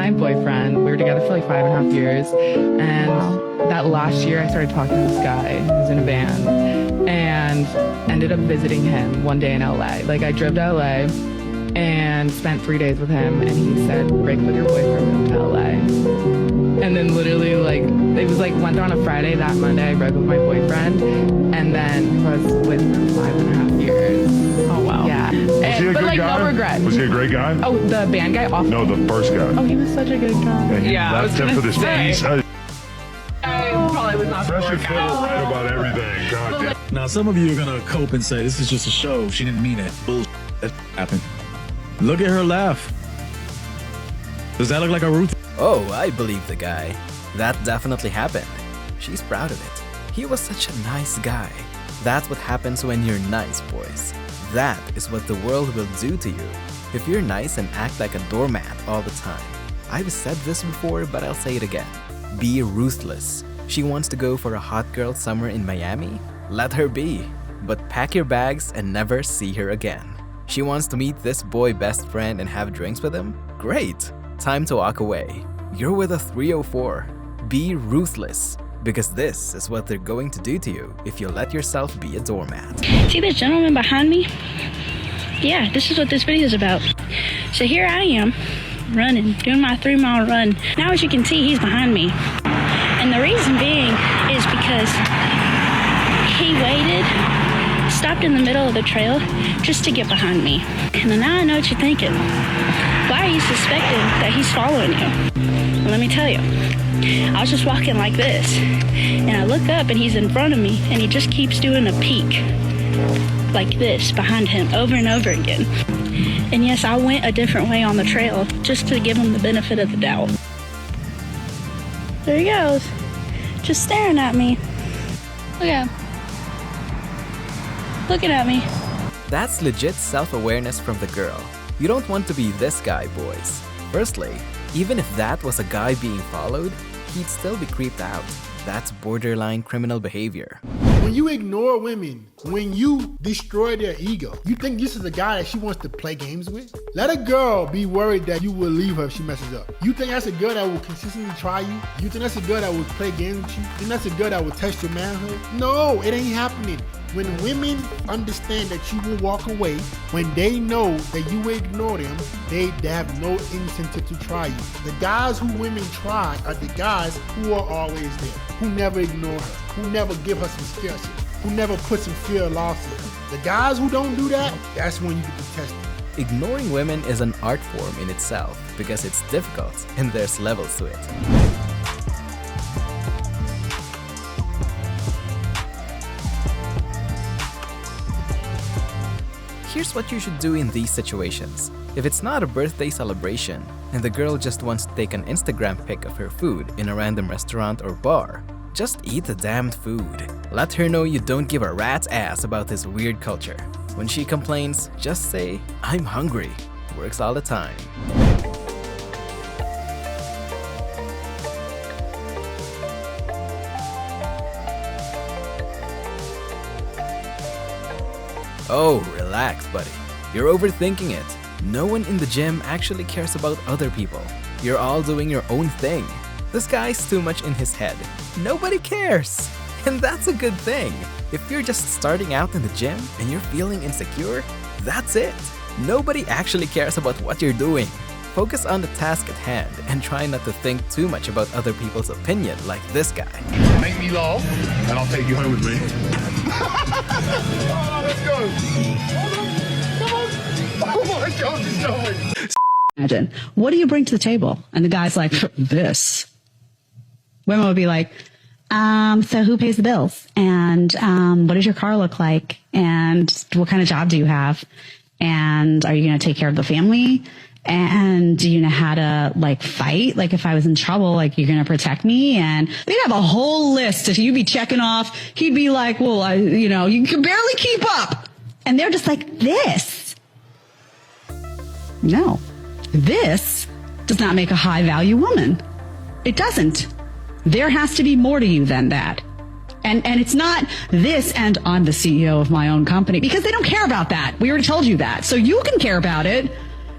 my boyfriend. We were together for like 5.5 years. And that last year I started talking to this guy who's in a band and ended up visiting him one day in LA. Like I drove to LA and spent 3 days with him, and he said, break with your boyfriend, move to LA. And then literally like, it was like went on a Friday. That Monday I broke with my boyfriend, and then was with him for 5.5 years. Oh wow. Yeah. Was he a but good like guy? no regrets. Was he a great guy? Oh, the band guy? Awesome. No, the first guy. Oh, he was such a good guy. Yeah, I was Left him gonna for this say. piece. I probably was not Fresh and fit right about everything. God damn. Now, some of you are gonna cope and say this is just a show. She didn't mean it. Bullshit. That happened. Look at her laugh. Does that look like a Ruth? Oh, I believe the guy. That definitely happened. She's proud of it. He was such a nice guy. That's what happens when you're nice, boys. That is what the world will do to you if you're nice and act like a doormat all the time. I've said this before, but I'll say it again. Be ruthless. She wants to go for a hot girl summer in Miami? Let her be. But pack your bags and never see her again. She wants to meet this boy best friend and have drinks with him? Great! Time to walk away. You're with a 304. Be ruthless. Because this is what they're going to do to you if you let yourself be a doormat. See this gentleman behind me? Yeah, this is what this video is about. So here I am, running, doing my 3-mile run. Now as you can see, he's behind me. And the reason being is because he waited, stopped in the middle of the trail just to get behind me. And now I know what you're thinking. Why are you suspecting that he's following you? Well, let me tell you. I was just walking like this, and I look up and he's in front of me, and he just keeps doing a peek like this behind him over and over again. And yes, I went a different way on the trail just to give him the benefit of the doubt. There he goes, just staring at me. Look at him. Looking at me. That's legit self-awareness from the girl. You don't want to be this guy, boys. Firstly, even if that was a guy being followed, he'd still be creeped out. That's borderline criminal behavior. When you ignore women, when you destroy their ego, you think this is a guy that she wants to play games with? Let a girl be worried that you will leave her if she messes up. You think that's a girl that will consistently try you? You think that's a girl that will play games with you? You think that's a girl that will test your manhood? No, it ain't happening. When women understand that you will walk away, when they know that you will ignore them, they have no incentive to try you. The guys who women try are the guys who are always there, who never ignore her, who never give her some scarcity, who never put some fear of loss in her. The guys who don't do that, that's when you get to test them. Ignoring women is an art form in itself because it's difficult and there's levels to it. Here's what you should do in these situations. If it's not a birthday celebration and the girl just wants to take an Instagram pic of her food in a random restaurant or bar, just eat the damned food. Let her know you don't give a rat's ass about this weird culture. When she complains, just say, "I'm hungry." Works all the time. Oh, relax, buddy. You're overthinking it. No one in the gym actually cares about other people. You're all doing your own thing. This guy's too much in his head. Nobody cares. And that's a good thing. If you're just starting out in the gym and you're feeling insecure, that's it. Nobody actually cares about what you're doing. Focus on the task at hand and try not to think too much about other people's opinion like this guy. Make me laugh, and I'll take you home with me. Oh, let's go. Come on. Oh my God, he's going. Imagine, what do you bring to the table? And the guy's like, this. Women would be like, so who pays the bills? And what does your car look like? And what kind of job do you have? And are you going to take care of the family? And do you know how to like fight? Like if I was in trouble, like you're going to protect me? And they'd have a whole list that you'd be checking off. He'd be like, well, you can barely keep up. And they're just like, this. No, this does not make a high value woman. It doesn't. There has to be more to you than that. And it's not this and I'm the CEO of my own company, because they don't care about that. We already told you that. So you can care about it.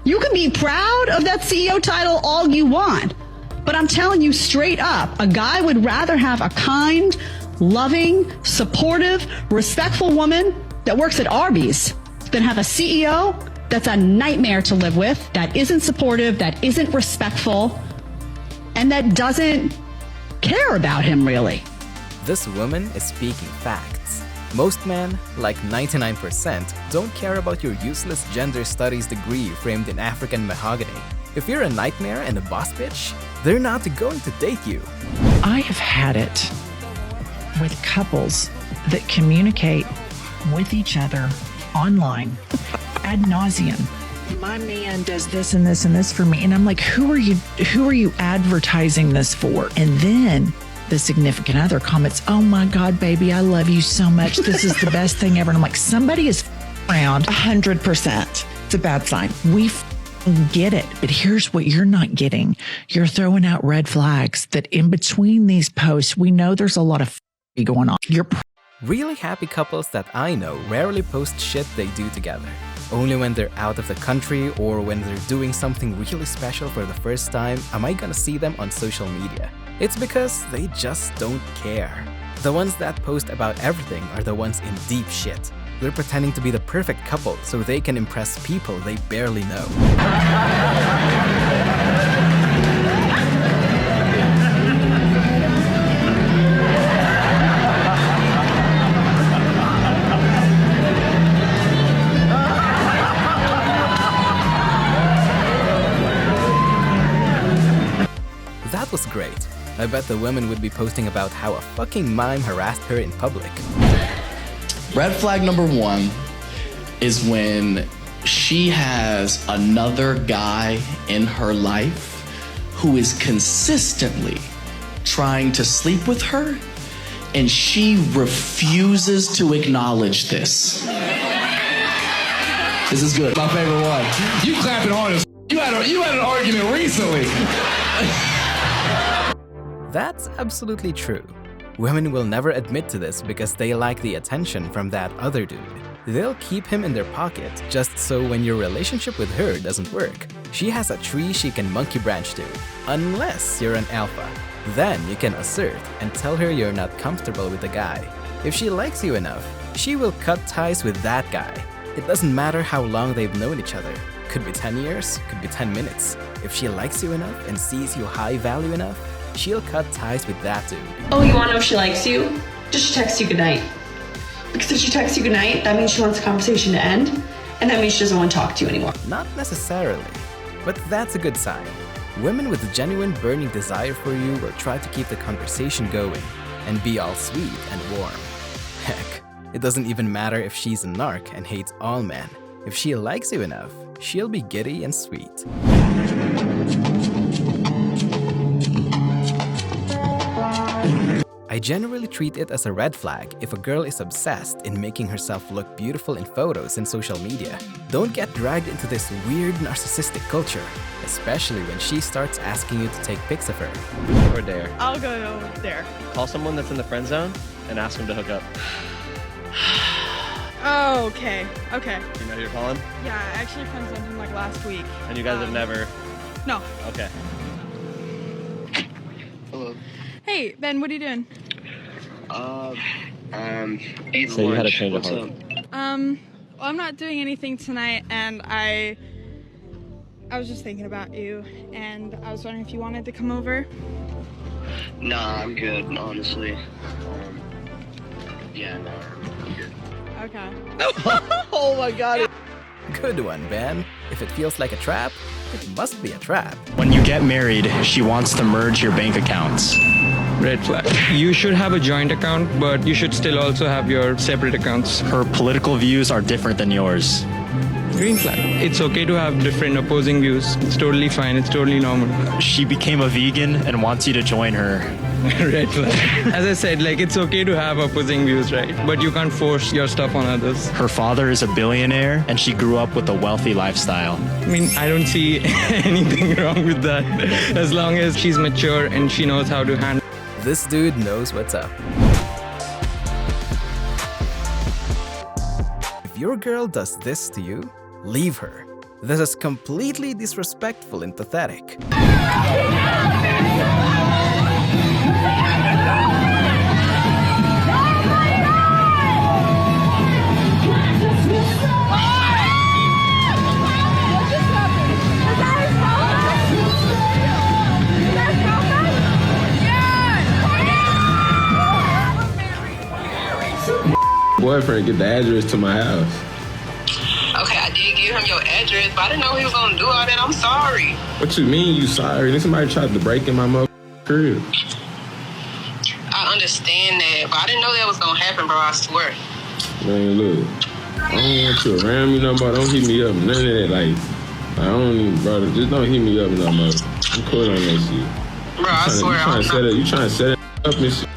You can be proud of that CEO title all you want, but I'm telling you straight up, a guy would rather have a kind, loving, supportive, respectful woman that works at Arby's than have a CEO that's a nightmare to live with, that isn't supportive, that isn't respectful, and that doesn't care about him really. This woman is speaking facts. Most men, like 99%, don't care about your useless gender studies degree framed in African mahogany. If you're a nightmare and a boss bitch, they're not going to date you. I have had it with couples that communicate with each other online ad nauseum. My man does this and this and this for me, and I'm like, who are you advertising this for? And then the significant other comments, oh my God, baby, I love you so much. This is the best thing ever. And I'm like, somebody is around 100%. It's a bad sign. We get it. But here's what you're not getting. You're throwing out red flags that in between these posts, we know there's a lot of going on. Really happy couples that I know rarely post shit they do together. Only when they're out of the country or when they're doing something really special for the first time am I gonna see them on social media. It's because they just don't care. The ones that post about everything are the ones in deep shit. They're pretending to be the perfect couple so they can impress people they barely know. That was great. I bet the women would be posting about how a fucking mime harassed her in public. Red flag number one is when she has another guy in her life who is consistently trying to sleep with her, and she refuses to acknowledge this. This is good. My favorite one. You clapping hard as you had an argument recently. That's absolutely true. Women will never admit to this because they like the attention from that other dude. They'll keep him in their pocket just so when your relationship with her doesn't work, she has a tree she can monkey branch to. Unless you're an alpha. Then you can assert and tell her you're not comfortable with the guy. If she likes you enough, she will cut ties with that guy. It doesn't matter how long they've known each other. Could be 10 years, could be 10 minutes. If she likes you enough and sees you high value enough, she'll cut ties with that dude. Oh, you wanna know if she likes you? Does she text you goodnight? Because if she texts you goodnight, that means she wants the conversation to end, and that means she doesn't want to talk to you anymore. Not necessarily, but that's a good sign. Women with a genuine burning desire for you will try to keep the conversation going and be all sweet and warm. Heck, it doesn't even matter if she's a narc and hates all men. If she likes you enough, she'll be giddy and sweet. I generally treat it as a red flag if a girl is obsessed in making herself look beautiful in photos and social media. Don't get dragged into this weird narcissistic culture, especially when she starts asking you to take pics of her. Or dare. I'll go there. Call someone that's in the friend zone and ask them to hook up. Oh, okay. Okay. You know who you're calling? Yeah, I actually friend zoned him like last week. And you guys have never... No. Okay. Hello. Hey, Ben, what are you doing? Eating so you had a change of heart. Well, I'm not doing anything tonight, and I was just thinking about you, and I was wondering if you wanted to come over. Nah, I'm good, honestly. Yeah, no, I'm good. Okay. Oh my God. Good one, Ben. If it feels like a trap, it must be a trap. When you get married, she wants to merge your bank accounts. Red flag. You should have a joint account, but you should still also have your separate accounts. Her political views are different than yours. Green flag. It's okay to have different opposing views. It's totally fine. It's totally normal. She became a vegan and wants you to join her. Red flag. As I said, it's okay to have opposing views, right? But you can't force your stuff on others. Her father is a billionaire and she grew up with a wealthy lifestyle. I mean, I don't see anything wrong with that. As long as she's mature and she knows how to handle. This dude knows what's up. If your girl does this to you, leave her. This is completely disrespectful and pathetic. Boyfriend get the address to my house. Okay, I did give him your address, but I didn't know he was gonna do all that. I'm sorry. What you mean you sorry? Then somebody tried to break in my crib. I understand that, but I didn't know that was gonna happen, bro. I swear. Man, look, I don't want you around me no more. Don't hit me up. None of that. Like, I don't even, brother. Just don't hit me up no more. I'm cool on that shit. Bro, I swear. You trying to set it up and shit.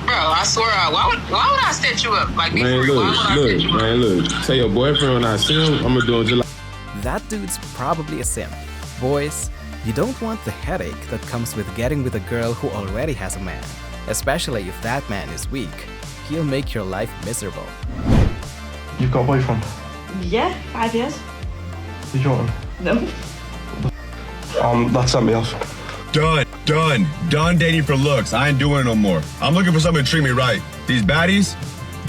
Bro, I swear. Why would I set you up? Like, man, look. Tell your boyfriend when I see him, I'm gonna do him just like. That dude's probably a simp. Boys, you don't want the headache that comes with getting with a girl who already has a man. Especially if that man is weak. He'll make your life miserable. You've got a boyfriend? Yeah, 5 years. Did you want him? No. That sent me off. Done dating for looks. I ain't doing it no more. I'm looking for someone to treat me right. These baddies,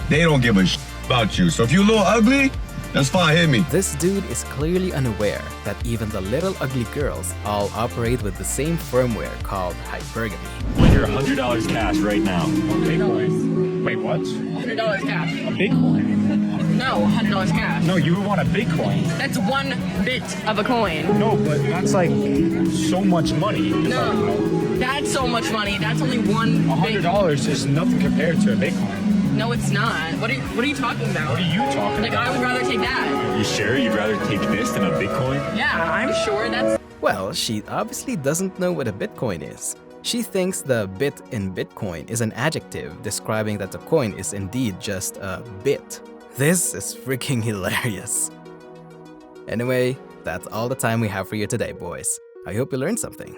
they don't give a about you. So if you a little ugly, that's fine, hit me. This dude is clearly unaware that even the little ugly girls all operate with the same firmware called hypergamy. With your $100 cash right now. Bitcoin. Wait, what? $100 cash. A Bitcoin? No, $100 cash. No, you would want a Bitcoin. That's one bit of a coin. No, but that's like so much money. No, that's so much money. That's only one $100 is nothing compared to a Bitcoin. No, it's not. What are you talking about? What are you talking like, about? I would rather take that. You sure you'd rather take this than a Bitcoin? Yeah, I'm sure that's... Well, she obviously doesn't know what a Bitcoin is. She thinks the bit in Bitcoin is an adjective describing that the coin is indeed just a bit. This is freaking hilarious. Anyway, that's all the time we have for you today, boys. I hope you learned something.